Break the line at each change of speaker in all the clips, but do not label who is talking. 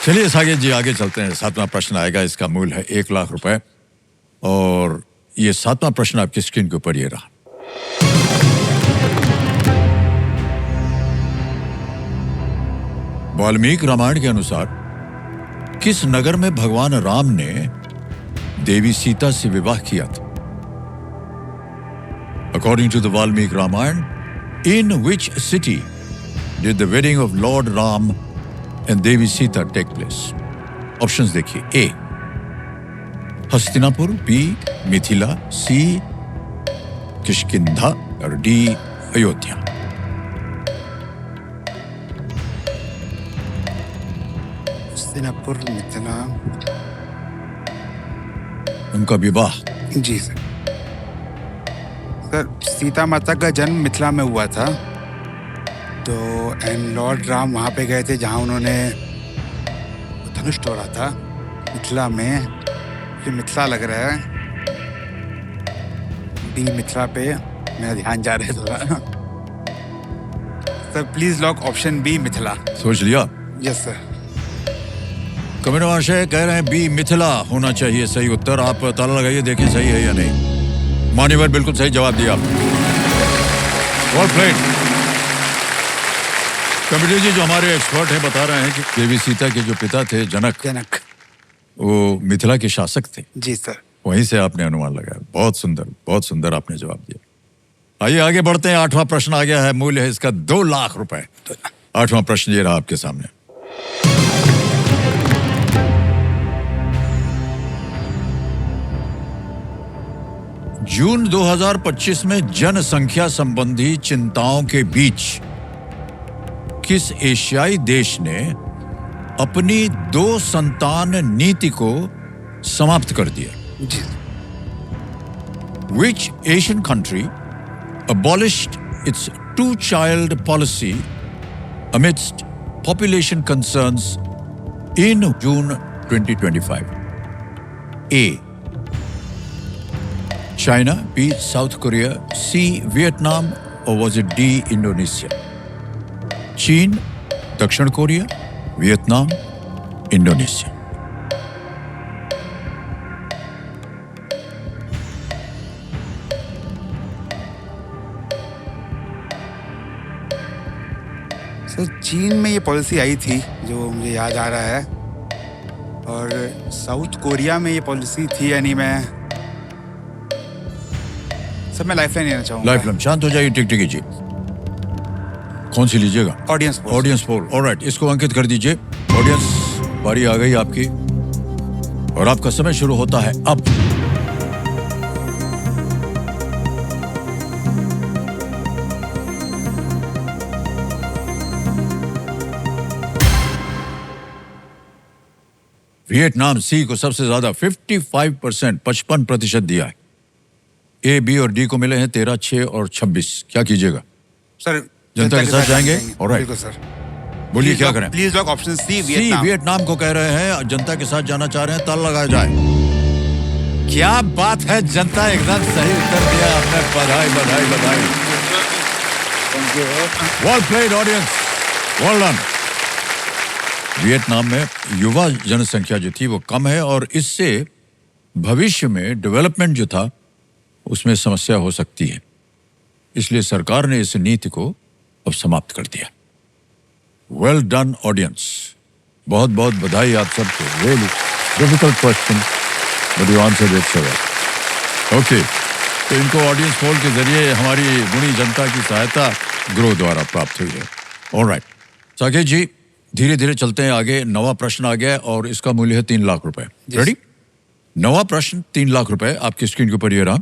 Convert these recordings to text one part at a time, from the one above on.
चलिए सागे जी आगे चलते हैं। 7वां प्रश्न आएगा, इसका मूल्य है 1 लाख रुपए और ये 7वां प्रश्न आपकी स्क्रीन के ऊपर ये रहा। वाल्मीकि रामायण के अनुसार किस नगर में भगवान राम ने देवी सीता से विवाह किया था? According to the Valmiki Ramayana, in which city did the wedding of Lord Ram and Devi Sita take place? Options देखिए। A. Hastinapur, B. Mithila, C. Kishkindha और D. अयोध्या।
हस्तिनापुर, मिथिला।
उनका विवाह।
जी सर। सर, सीता माता का जन्म मिथिला में हुआ था, तो एंड लॉर्ड राम वहाँ पे गए थे जहाँ उन्होंने धनुष तोड़ा था, मिथिला में। फिर मिथिला लग रहा है, डी मिथिला पे मेरा ध्यान जा रहा है थोड़ा। Sir please lock option B Mithila.
सोच लिया?
Yes sir.
कमेंट महाशय कह रहे हैं बी मिथिला होना चाहिए सही उत्तर। आप ताला लगाइए, देखें सही है या नहीं। मान्यवर बिल्कुल सही जवाब दिया। Well played. कमिटी जी जो हमारे एक्सपर्ट हैं बता रहे हैं कि देवी सीता के जो पिता थे जनक, वो मिथिला के शासक थे।
जी सर।
वहीं से आपने अनुमान लगाया। बहुत सुंदर आपने जवाब दिया। आइए आगे बढ़ते हैं। 8वां प्रश्न आ गया है, मूल्य है इसका 2 लाख रुपए। 8वां प्रश्न ये रहा आपके सामने। जून 2025 में जनसंख्या संबंधी चिंताओं के बीच किस एशियाई देश ने अपनी 2 संतान नीति को समाप्त कर दिया?
जी।
Which Asian country abolished its 2-child policy amidst population concerns in June 2025? A. China, B. South Korea, C. Vietnam, or was it D. Indonesia? चीन, दक्षिण कोरिया, वियतनाम, इंडोनेशिया।
सर चीन में ये पॉलिसी आई थी जो मुझे याद आ रहा है, और साउथ कोरिया में ये पॉलिसी थी, यानी मैं लाइफलाइन लेना चाहूंगा।
लाइफलाइन। शांत हो जाइए, टिक कीजिए। कौन सी लीजिएगा?
Audience poll.
Audience poll. Alright, इसको अंकित कर दीजिए। ऑडियंस, बारी आ गई आपकी और आपका समय शुरू होता है अब। वियतनाम सी को सबसे ज्यादा 55%, 55% दिया है। ए, बी और डी को मिले हैं 13, 6 और 26। क्या कीजिएगा
सर?
जनता के साथ जाएंगे। Alright
sir.
बोलिए क्या करें?
Please lock option C
Vietnam को कह रहे हैं, जनता के साथ जाना चाह रहे हैं, ताला लगाया जाए। क्या बात है, जनता एकदम सही उत्तर दिया आपने। बधाई बधाई बधाई। Well played audience, well done. Vietnam में युवा जनसंख्या जो थी वो कम है और इससे भविष्य में डेवलपमेंट जो था उसमें समस्या हो सकती है, इसलिए सरकार ने इस नीति को अब समाप्त कर दिया। वेल डन ऑडियंस, बहुत बहुत बधाई आप सबको। Really difficult question but you answered it so well. Okay, तो इनको ऑडियंस पोल के जरिए हमारी गुणी जनता की सहायता ग्रो द्वारा प्राप्त हुई है। ऑलराइट साकेत जी, धीरे धीरे चलते हैं आगे। 9वां प्रश्न आ गया और इसका मूल्य है 3 लाख रुपए। रेडी? 9वां प्रश्न 3 लाख रुपए आपकी स्क्रीन के ऊपर ये रहा।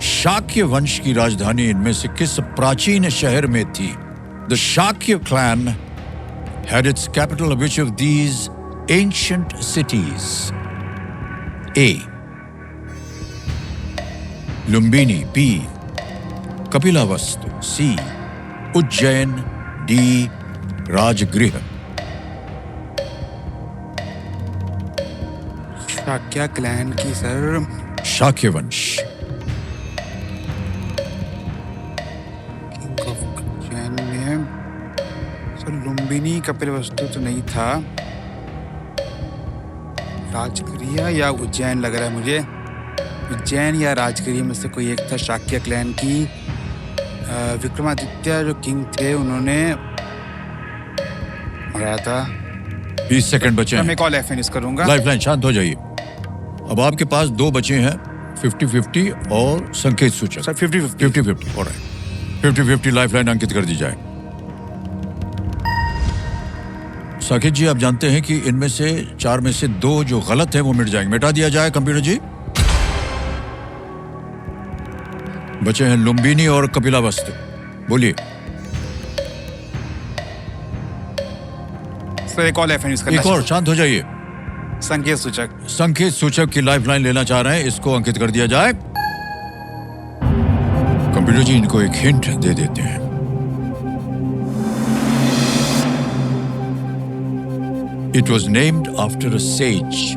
शाक्य वंश की राजधानी इनमें से किस प्राचीन शहर में थी? The Shakya clan had its capital of which of these ancient cities? A. Lumbini, B. Kapilavastu, C. Ujjain, D. Rajgriha।
Shakya clan की सर।
शाक्य वंश।
किंग ऑफ उज्जैन में लुम्बिनी कपिल वस्तु तो नहीं था, राजगृह या उज्जैन लग रहा है मुझे। उज्जैन या राजगृह में से कोई एक था। शाक्य क्लैन की विक्रमादित्य जो किंग थे उन्होंने मराया था।
20 सेकंड बचे
मैं
हैं।
एक और लाइफ फिनिश करूंगा।
लाइफलाइन, शांत हो जाइए। अब आपके पास 2 बचे हैं, 50-50 और संकेत सूचक।
सर 50-50।
50-50, ऑलराइट। 50-50 लाइफलाइन अंकित कर दी जाए। साकेत जी, आप जानते हैं कि इनमें से 4 में से 2 जो गलत है वो मिट जाएंगे। मिटा दिया जाए कंप्यूटर जी। बचे हैं लुम्बिनी और कपिलावस्तु। बोलिए।
सर एक और लाइफ फिनिश करना
एक और, शांत हो जाइए।
संकेत सूचक।
संकेत सूचक की लाइफलाइन लेना चाह रहे हैं, इसको अंकित कर दिया जाए। कंप्यूटर जी इनको एक हिंट दे देते हैं। It was named after a says.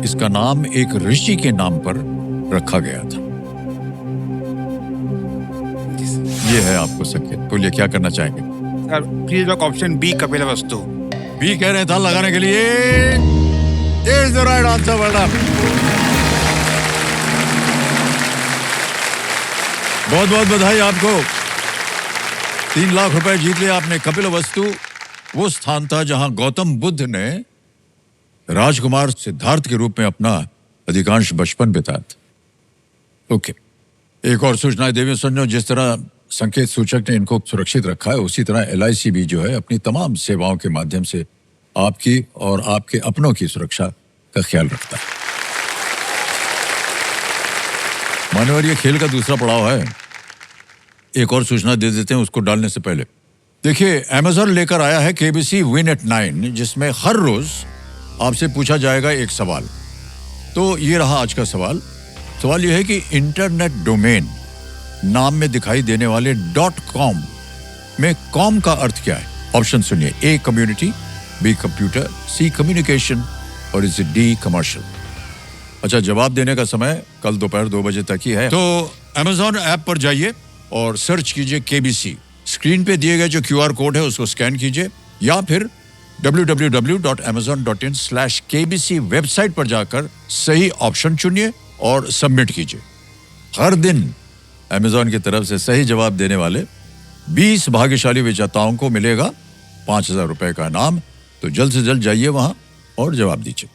इसका नाम एक ऋषि के नाम पर रखा गया था। ये है आपको संकेत। बोलिए, क्या करना चाहेंगे?
Sir please lock option B Kapil वस्तु।
बी कह रहे हैं था लगाने के लिए। Is the right answer. Madam, बहुत बहुत बधाई आपको। 3 लाख रुपए जीत लिया आपने। कपिलवस्तु वो स्थान था जहां गौतम बुद्ध ने राजकुमार सिद्धार्थ के रूप में अपना अधिकांश बचपन बिताया था। ओके, एक और सूचना देवी सुनो। जिस तरह संकेत सूचक ने इनको सुरक्षित रखा है, उसी तरह LIC भी जो है अपनी तमाम सेवाओं के माध्यम से आपकी और आपके अपनों की सुरक्षा का ख्याल रखता है। मानवर, ये खेल का दूसरा पड़ाव है। एक और सूचना दे देते हैं उसको डालने से पहले। देखिए, Amazon लेकर आया है KBC Win at 9, जिसमें हर रोज आपसे पूछा जाएगा एक सवाल। तो ये रहा आज का सवाल। सवाल यह है कि इंटरनेट डोमेन नाम में दिखाई देने वाले .com में कॉम का अर्थ क्या है? ऑप्शन सुनिए। A community, B computer, C communication और इज D कमर्शियल। अच्छा, जवाब देने का समय कल दोपहर 2 बजे तक ही है। तो Amazon ऐप पर जाइए और सर्च कीजिए KBC। स्क्रीन पे दिए गए जो QR कोड है उसको स्कैन कीजिए, या फिर www.amazon.in/KBC वेबसाइट पर जाकर सही ऑप्शन चुनिए और सबमिट कीजिए। हर दिन Amazon की तरफ से सही जवाब देने वाले 20 भाग्यशाली विजेताओं को मिलेगा 5,000 रुपए का इनाम। तो जल्द से जल्द जाइए वहां और जवाब दीजिए।